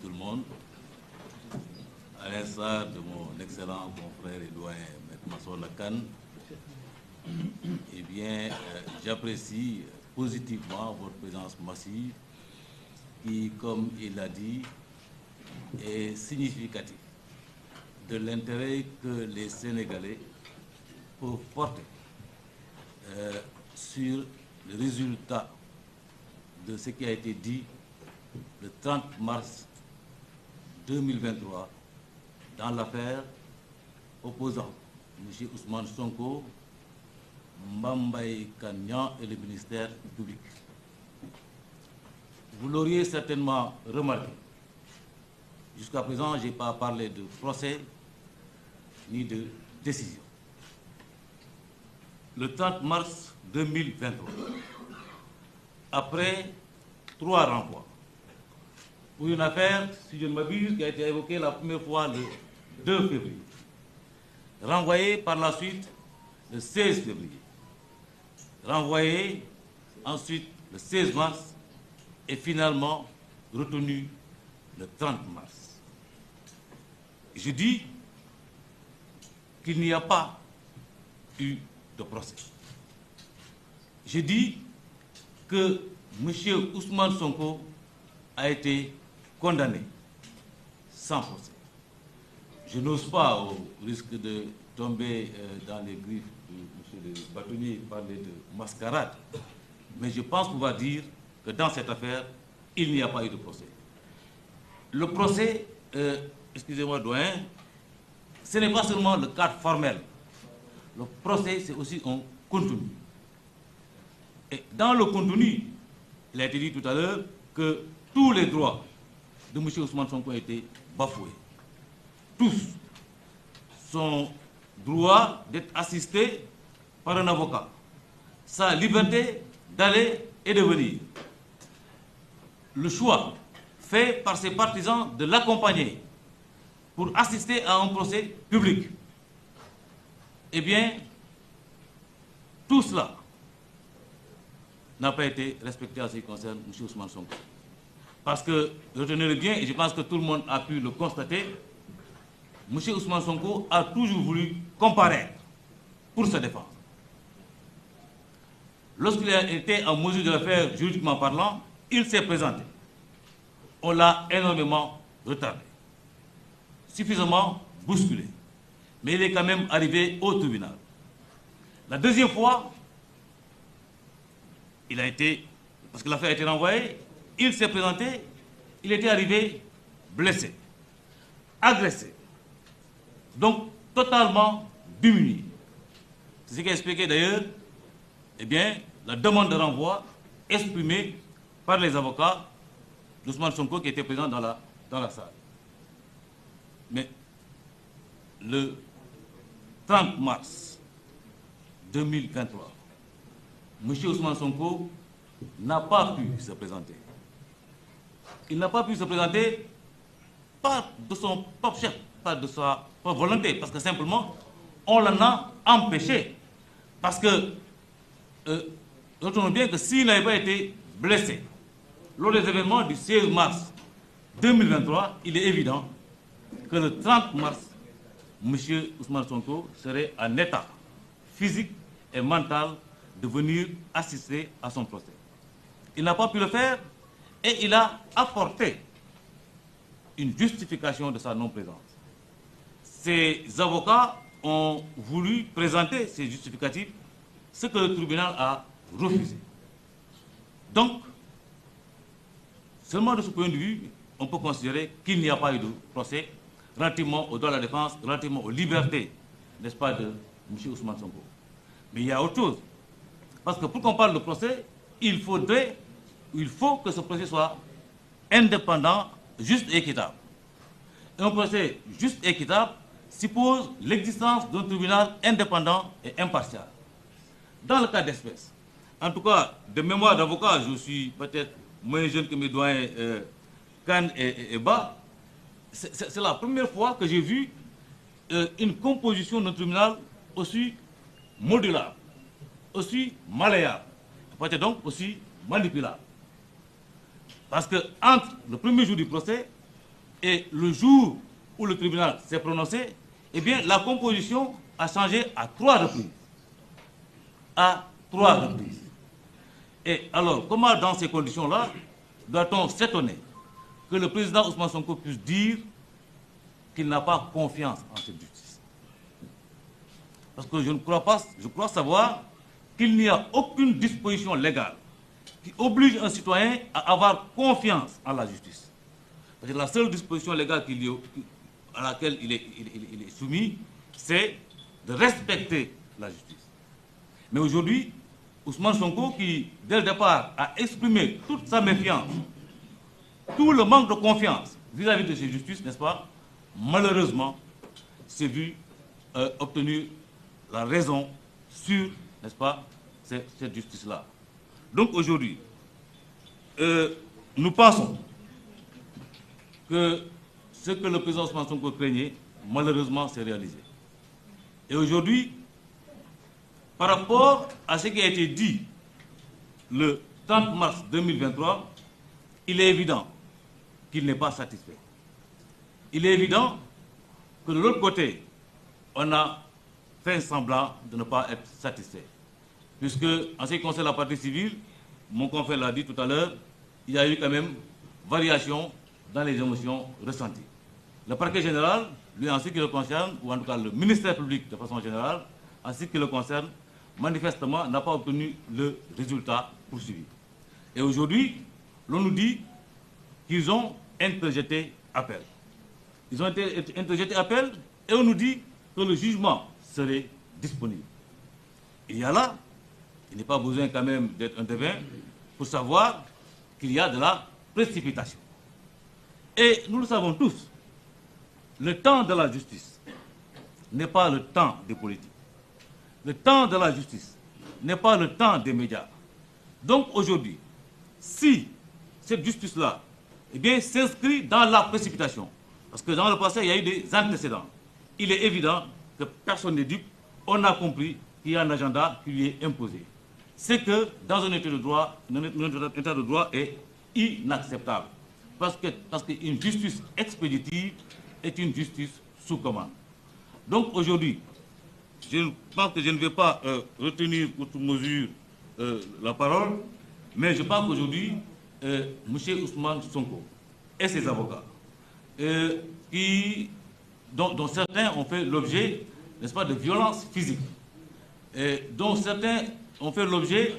tout le monde. À l'instar de mon excellent confrère et doyen, M. Massour Lakan, eh bien, j'apprécie positivement votre présence massive qui, comme il l'a dit, est significatif de l'intérêt que les Sénégalais peuvent porter sur le résultat de ce qui a été dit le 30 mars 2023 dans l'affaire opposant M. Ousmane Sonko, Mbaye Kanian et le ministère public. Vous l'auriez certainement remarqué. Jusqu'à présent, je n'ai pas parlé de procès ni de décision. Le 30 mars 2023, après 3 renvois, pour une affaire, si je ne m'abuse, qui a été évoquée la première fois le 2 février, renvoyée par la suite le 16 février, renvoyée ensuite le 16 mars et finalement retenu le 30 mars. Je dis qu'il n'y a pas eu de procès. Je dis que M. Ousmane Sonko a été condamné sans procès. Je n'ose pas, au risque de tomber dans les griffes de M. le bâtonnier, parler de mascarade, mais je pense pouvoir dire que dans cette affaire, il n'y a pas eu de procès. Le procès, excusez-moi doyen, ce n'est pas seulement le cadre formel. Le procès, c'est aussi un contenu. Et dans le contenu, il a été dit tout à l'heure que tous les droits de M. Ousmane Sonko ont été bafoués. Tous. Son droit d'être assisté par un avocat. Sa liberté d'aller et de venir. Le choix fait par ses partisans de l'accompagner pour assister à un procès public. Eh bien, tout cela n'a pas été respecté en ce qui concerne M. Ousmane Sonko. Parce que, retenez-le bien, et je pense que tout le monde a pu le constater, M. Ousmane Sonko a toujours voulu comparaître pour se défendre. Lorsqu'il a été en mesure de le faire juridiquement parlant, il s'est présenté. On l'a énormément retardé, suffisamment bousculé. Mais il est quand même arrivé au tribunal. La deuxième fois, il a été, parce que l'affaire a été renvoyée, il s'est présenté, il était arrivé blessé, agressé, donc totalement démuni. C'est ce qui a expliqué d'ailleurs, eh bien, la demande de renvoi exprimée par les avocats d'Ousmane Sonko qui était présent dans la salle. Mais le 30 mars 2023, M. Ousmane Sonko n'a pas pu se présenter. Il n'a pas pu se présenter pas de son propre chef, pas de sa propre volonté, parce que simplement, on l'en a empêché. Parce que, retenons bien que s'il n'avait pas été blessé lors des événements du 16 mars 2023, il est évident que le 30 mars, M. Ousmane Sonko serait en état physique et mental de venir assister à son procès. Il n'a pas pu le faire et il a apporté une justification de sa non-présence. Ses avocats ont voulu présenter ces justificatifs, ce que le tribunal a refusé. Donc, seulement de ce point de vue, on peut considérer qu'il n'y a pas eu de procès relativement aux droits de la défense, relativement aux libertés, n'est-ce pas, de M. Ousmane Sonko. Mais il y a autre chose. Parce que pour qu'on parle de procès, il faut que ce procès soit indépendant, juste et équitable. Et un procès juste et équitable suppose l'existence d'un tribunal indépendant et impartial. Dans le cas d'espèce, en tout cas, de mémoire d'avocat, je suis peut-être moins jeune que mes doyens Khan et Ba, c'est la première fois que j'ai vu une composition d'un tribunal aussi modulable, aussi malléable, peut-être donc aussi manipulable. Parce que entre le premier jour du procès, Et le jour où le tribunal s'est prononcé, eh bien, la composition a changé à 3 reprises. À 3 reprises. Et alors, comment dans ces conditions-là, doit-on s'étonner que le président Ousmane Sonko puisse dire qu'il n'a pas confiance en cette justice? Parce que je crois savoir qu'il n'y a aucune disposition légale qui oblige un citoyen à avoir confiance en la justice. Parce que la seule disposition légale à laquelle il est soumis, c'est de respecter la justice. Mais aujourd'hui, Ousmane Sonko, qui, dès le départ, a exprimé toute sa méfiance, tout le manque de confiance vis-à-vis de cette justice, n'est-ce pas, malheureusement, s'est vu obtenir la raison sur, n'est-ce pas, cette justice-là. Donc aujourd'hui, nous pensons que ce que le président Ousmane Sonko craignait, malheureusement, s'est réalisé. Et aujourd'hui, par rapport à ce qui a été dit le 30 mars 2023, il est évident qu'il n'est pas satisfait. Il est évident que de l'autre côté, on a fait semblant de ne pas être satisfait. Puisque, en ce qui concerne la partie civile, mon confrère l'a dit tout à l'heure, il y a eu quand même variation dans les émotions ressenties. Le parquet général, lui, en ce qui le concerne, ou en tout cas le ministère public de façon générale, en ce qui le concerne, manifestement n'a pas obtenu le résultat poursuivi. Et aujourd'hui, l'on nous dit qu'ils ont interjeté appel. Ils ont interjeté appel et on nous dit que le jugement serait disponible. Il y a là, il n'est pas besoin quand même d'être un devin pour savoir qu'il y a de la précipitation. Et nous le savons tous, le temps de la justice n'est pas le temps des politiques. Le temps de la justice n'est pas le temps des médias. Donc aujourd'hui, si cette justice-là s'inscrit dans la précipitation, parce que dans le passé, il y a eu des antécédents, il est évident que personne n'est dupe, on a compris qu'il y a un agenda qui lui est imposé. C'est que dans un état de droit, l'état de droit est inacceptable. Parce qu'une justice expéditive est une justice sous commande. Donc aujourd'hui, je pense que je ne vais pas retenir outre mesure la parole, mais je pense qu'aujourd'hui, M. Ousmane Sonko et ses avocats, dont certains ont fait l'objet, n'est-ce pas, de violences physiques, dont certains ont fait l'objet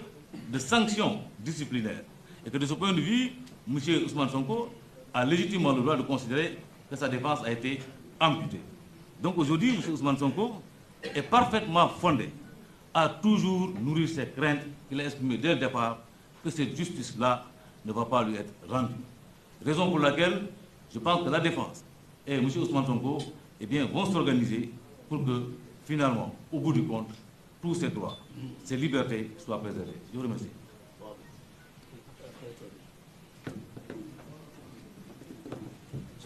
de sanctions disciplinaires, et que de ce point de vue, M. Ousmane Sonko a légitimement le droit de considérer que sa défense a été amputée. Donc aujourd'hui, M. Ousmane Sonko est parfaitement fondé à toujours nourrir ses craintes qu'il a exprimées dès le départ que cette justice-là ne va pas lui être rendue. Raison pour laquelle je pense que la défense et M. Ousmane Sonko vont s'organiser pour que finalement, au bout du compte, tous ces droits, ces libertés soient préservées. Je vous remercie.